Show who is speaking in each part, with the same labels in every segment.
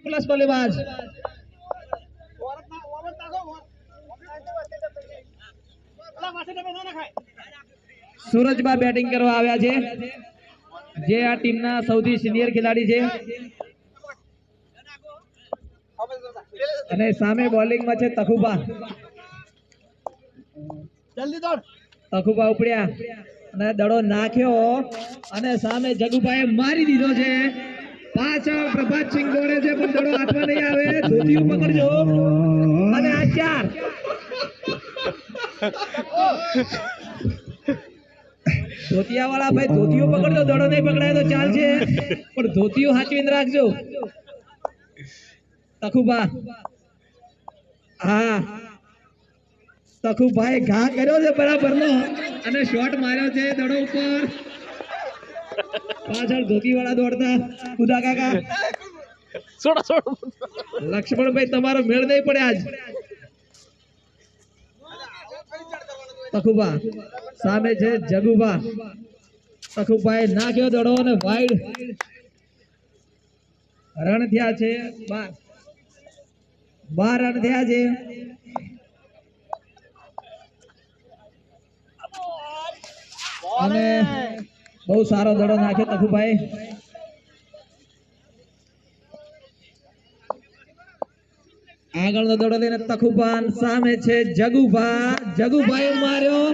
Speaker 1: Plus बल्लेबाज Surajba batting કરવા આવ્યા છે જે આ ટીમના સૌથી સિનિયર ખેલાડી છે અને સામે બોલિંગમાં છે તખુબા જલ્દી દોડ તખુબા ઉપડ્યા અને દડો નાખ્યો અને સામે જગુભાઈએ મારી દીધો છે પાછળ પ્રભાતસિંહ દોડે છે પણ દડો હાથમાં નહીં આવે ધોતીઓ પકડજો અને આ ચાર ધોતિયા વાળા ભાઈ ધોતીઓ પકડજો દડો નહીં પકડાય તો ચાલશે પણ ધોતીઓ હાચવીને રાખજો તખુબા હા તખુભાઈ ઘા કર્યો છે બરાબરનો અને શોટ માર્યો છે દડો ઉપર પાછળ ધોતી વાળા દોડતા ખુદા કાકા લક્ષ્મણભાઈ તમારો મેળ નહીં પડે આજ તખુબા સામે છે જગુબા તખુભાઈ નાખ્યો દડો અને વાઈડ રન થયા છે 12 રન થયા છે અને બહુ સારો દડો નાખ્યો તખુભાઈ આગળનો દડો લઈને તખુબાન સામે છે જગુભાઈ માર્યો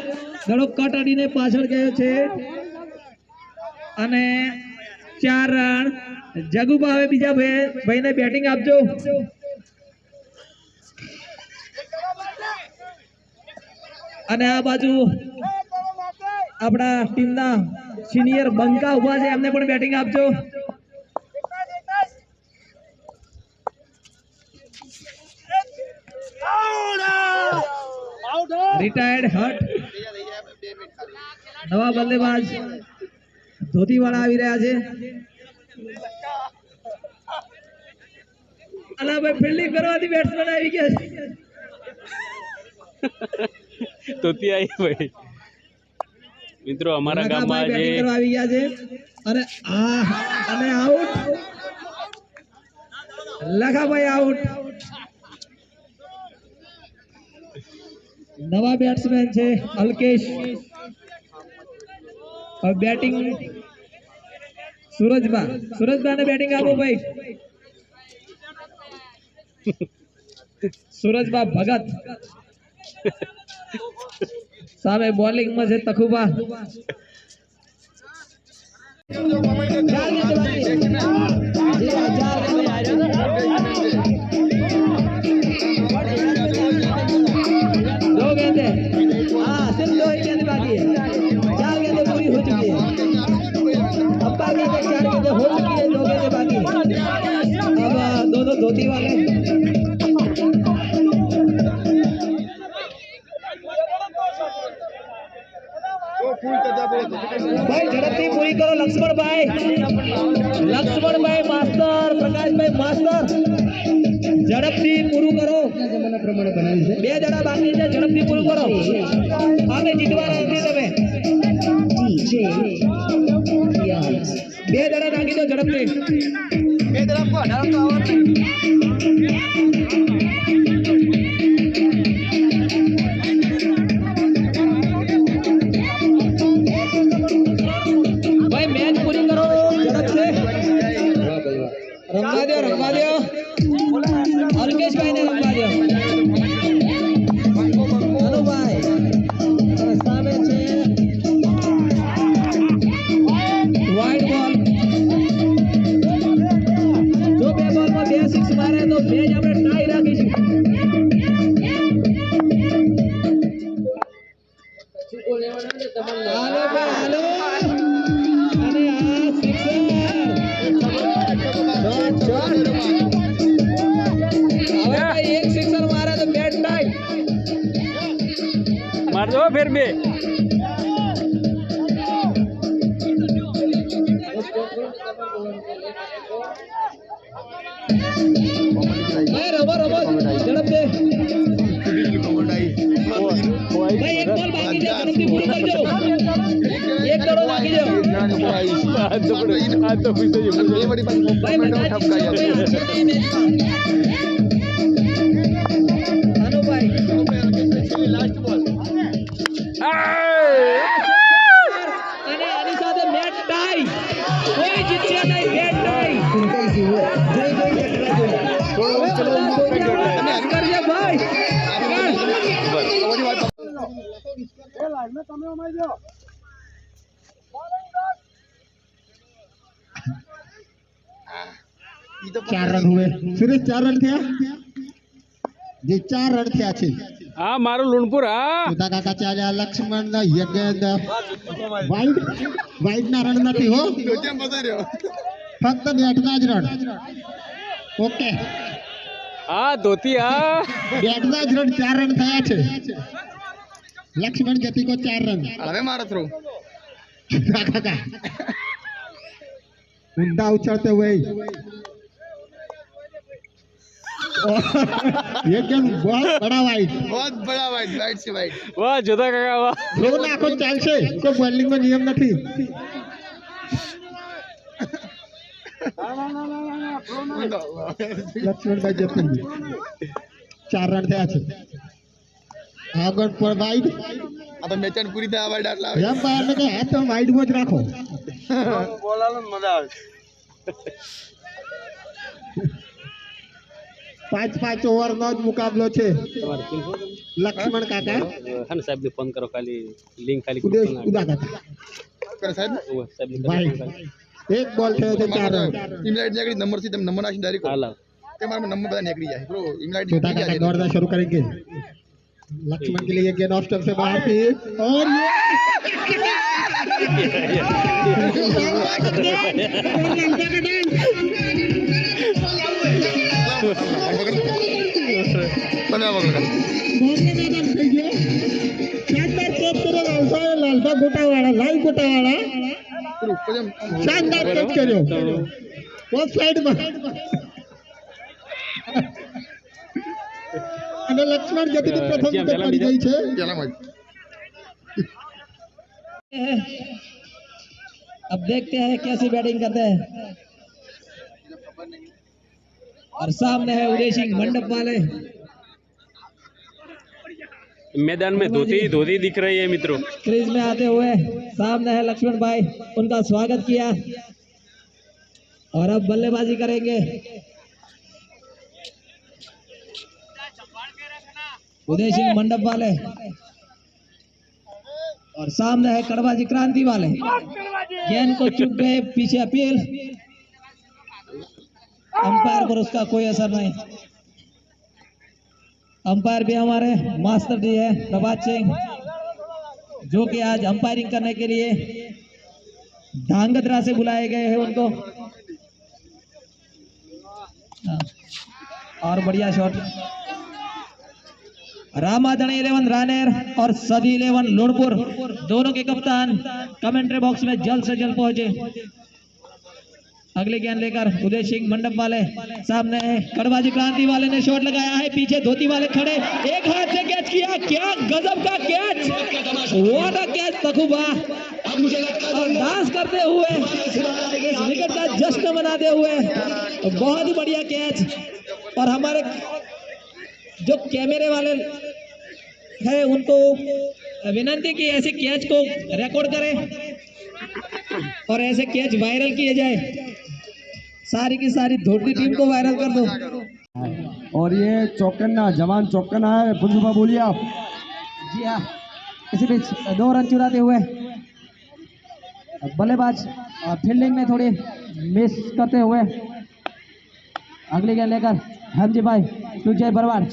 Speaker 1: દડો કટ અડીને પાછળ ગયો છે અને 4 રન જગુબા હવે બીજા ભાઈને બેટિંગ આપજો અને આ બાજુ આપણા ટીમના સિનિયર બંકા ઉભા છે એમને પણ બેટિંગ આપજો રિટાયર્ડ હટ નવા બલ્લેબાજ ધોતી વાળા આવી રહ્યા છે અલા ભાઈ ફિલ્ડિંગ કરવાથી બેટ્સમેન આવી ગયા છે
Speaker 2: ધોતી આવી ભાઈ મિત્રો અમારા ગામમાં જે
Speaker 1: બેટિંગ કરવા આવી ગયા છે અને અને આઉટ લખાભાઈ આઉટ નવા બેટ્સમેન છે અલ્કેશ બેટિંગ सूरजबा ने बैटिंग आपो भाई सूरजबा भगत सामे बॉलिंग में से तखुबा दो गेंदे हाँ सिर्फ 2 ही गेंद बाकी है 4 गेंदें पूरी हो चुकी है अब्बा कहते 4 गेंदें हो चुकी है 2 गेंदें बाकी अब दोनों धोती वाले भाई झड़पती पूरी करो लक्ष्मण भाई मास्टर प्रकाश भाई मास्टर झड़पती पूરું કરો બે જણા બાકી છે ઝડપથી પૂરું કરો આને જીતવાના નથી તમે બે જણા નાખી દો ઝડપથી બે જણા કો 18 તો આવડે ભાઈ મેચ પૂરી કરો ઝડપથી રમવા દો અલ્કેશ ભાઈ ને રમવા દો અનુભાઈ સામે છે વાઇડ બોલ જો બે બોલમાં 2 સિક્સ મારે તો બે જ આપણે ટાઈ રાખીશું હાલો ભાઈ હાલો અને આ સિક્સર एक सिक्सर मारा तो बैट टाइट
Speaker 2: मार दो फिर भी
Speaker 1: रबर झड़प दे भाई एक बॉल बाकी है झड़प पूरी कर दो एक करोड़ बाकी है
Speaker 2: તો પીતો જ
Speaker 1: ભાઈ બધા અનુભાઈ અને આની સાથે મેચ ટાઈ કોઈ જીતશે નહીં મેચ ટાઈ કરજે ભાઈ
Speaker 3: चार रन हुए सुरेश 4 रन थे जे 4 रन थे છે
Speaker 2: હા મારું લુણપુર હા
Speaker 3: સુધા કાકા ચાલ્યા લક્ષ્મણ યજ્ઞ વાઇડ ના રન નથી હો ફક્ત બેટના જ રન ઓકે
Speaker 2: હા ધોતી હા
Speaker 3: બેટના જ રન 4 રન થયા છે લક્ષ્મણ જતી કો 4 રન
Speaker 4: હવે મારો થ્રો
Speaker 3: સુધા કાકા ઊંડા ઉછળते हुए ये गेम बहुत बड़ा वाइड
Speaker 4: वाइड से वाइड
Speaker 2: વાહ જોતા કાકા વાહ
Speaker 3: રો નાખો ચાલશે કોઈ બોલિંગ માં નિયમ નથી લક્ષ્મણભાઈ જતનજી 4 રન થયા છે આગળ પર વાઇડ
Speaker 4: આ તો મેચ પૂરી થાય વાઇડ આટલા
Speaker 3: એમ બહાર ને કે હાથ વાઇડ માં જ રાખો
Speaker 4: બોલાલો મજા આવે
Speaker 3: 5 ઓવર નો જ મુકાબલો છે લક્ષ્મણ કાકા
Speaker 2: હા સાહેબ ને ફોન કરો ખાલી લિંક ખાલી
Speaker 3: ઉદેશ ઉદા કાકા
Speaker 4: કરે સાહેબ
Speaker 2: સાહેબ
Speaker 3: વાઇડ એક બોલ થયો છે 4 રન
Speaker 4: ઇમલાઇટ નીકળી નંબર થી તમે નંબર નાખી ડાયરેક્ટ
Speaker 2: હાલા
Speaker 4: કે મારા નંબર બધા નીકળી જાય બ્રો ઇમલાइट
Speaker 3: सुधा काका दौड़ना शुरू करेंगे लक्ष्मण के लिए गेंद ऑफ स्टंप से बाहर थी और
Speaker 4: બના વગર
Speaker 3: लालबा गोटावाड़ा लाल गोटावाड़ा शानदार कैच કર્યો ઓફ સાઈડ માં અને લક્ષ્મણ જતીની પ્રથમ વિકેટ પડી ગઈ છે
Speaker 4: પેલામાં
Speaker 1: अब देखते हैं कैसी बैटिंग करते हैं और सामने है उदय सिंह मंडप वाले
Speaker 2: मैदान में धोती धोती दिख रही है मित्रों
Speaker 1: क्रीज में आते हुए सामने है लक्ष्मण भाई उनका स्वागत किया और अब बल्लेबाजी करेंगे उदय सिंह मंडप वाले और सामने है कड़वाजी क्रांति वाले गेंद को चुप गए पीछे अपील अंपायर पर उसका कोई असर नहीं अंपायर भी हमारे मास्टर जी है प्रभात सिंह जो कि आज अंपायरिंग करने के लिए धांगध्रा से बुलाए गए हैं उनको और बढ़िया शॉट रामाधन 11 रानेर और सदी 11 लोणपुर दोनों के कप्तान कमेंट्री बॉक्स में जल्द से जल्द पहुंचे अगले गेंद लेकर उदय सिंह मंडप वाले सामने है कड़वाजी क्रांति वाले ने शॉट लगाया है पीछे धोती वाले खड़े एक हाथ से कैच किया क्या गजब का कैच व्हाट अ कैच तखुबा और डांस करते हुए इस विकेट का जश्न मनाते हुए बहुत ही बढ़िया कैच और हमारे जो कैमरे वाले है उनको विनंती की ऐसे कैच को रिकॉर्ड करें और ऐसे कैच वायरल किए जाए सारी की सारी धोती टीम को वायरल कर दो
Speaker 3: और ये चौकन्ना जवान चौकन्ना है पुंजुबा बोलिए आप
Speaker 1: जी हाँ इसी बीच 2 रन चुराते हुए बल्लेबाज फील्डिंग में थोड़ी मिस करते हुए अगली गेंद लेकर हेमजी भाई तुझे बरवाड़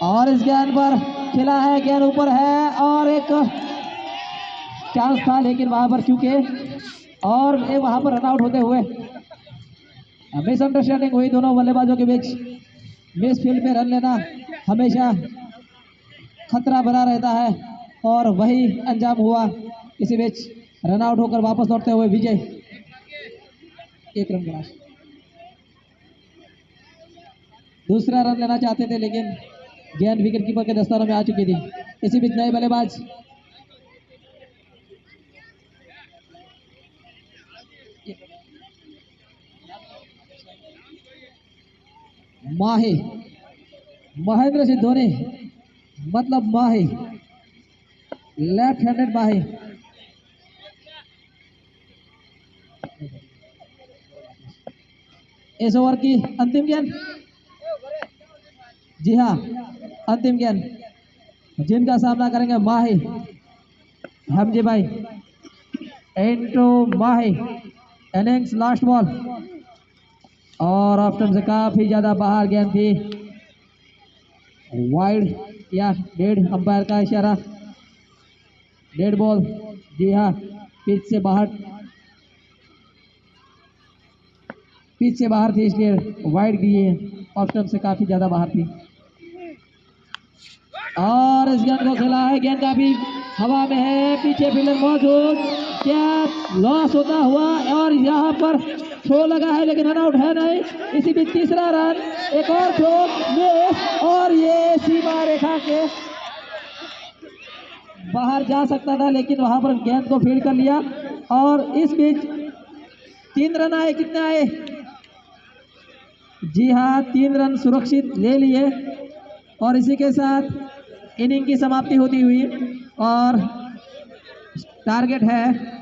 Speaker 1: और इस गेंद पर खिला है गेंद ऊपर है और एक चांस था लेकिन वहां पर चूके और वहां पर रनआउट होते हुए मिसअंडरस्टैंडिंग हुई दोनों बल्लेबाजों के बीच मिस फील्ड में रन लेना हमेशा खतरा बना रहता है और वही अंजाम हुआ इसी बीच रनआउट होकर वापस लौटते हुए विजय 1 रन का दूसरा रन लेना चाहते थे लेकिन गेंद विकेट कीपर के दस्तानों में आ चुकी थी इसी बीच नए बल्लेबाज माही, महेंद्र सिंह धोनी मतलब माही, लेफ्ट हैंडेड माही। इस ओवर की अंतिम गेंद, जी हाँ अंतिम गेंद, जिनका सामना करेंगे माही हमजी भाई इनटू माही। इनिंग्स लास्ट बॉल और ऑप्शन से काफी ज्यादा बाहर गेंद थी, वाइड या डेड, अंपायर का इशारा, डेड बॉल। जी हाँ पिच से बाहर थी इसलिए वाइड दिए, ऑप्शन से काफी ज्यादा बाहर थी। और इस गेंद को खेला है, गेंद काफी हवा में है, पीछे फील्डर मौजूद, क्या लॉस होता हुआ और यहाँ पर थ्रो लगा है लेकिन रन आउट है नहीं। इसी बीच तीसरा रन, एक और थ्रो मिस और ये सीमा रेखा के बाहर जा सकता था लेकिन वहां पर गेंद को फील्ड कर लिया। और इस बीच 3 रन आए, कितने आए? जी हाँ 3 रन सुरक्षित ले लिए और इसी के साथ इनिंग की समाप्ति होती हुई और टारगेट है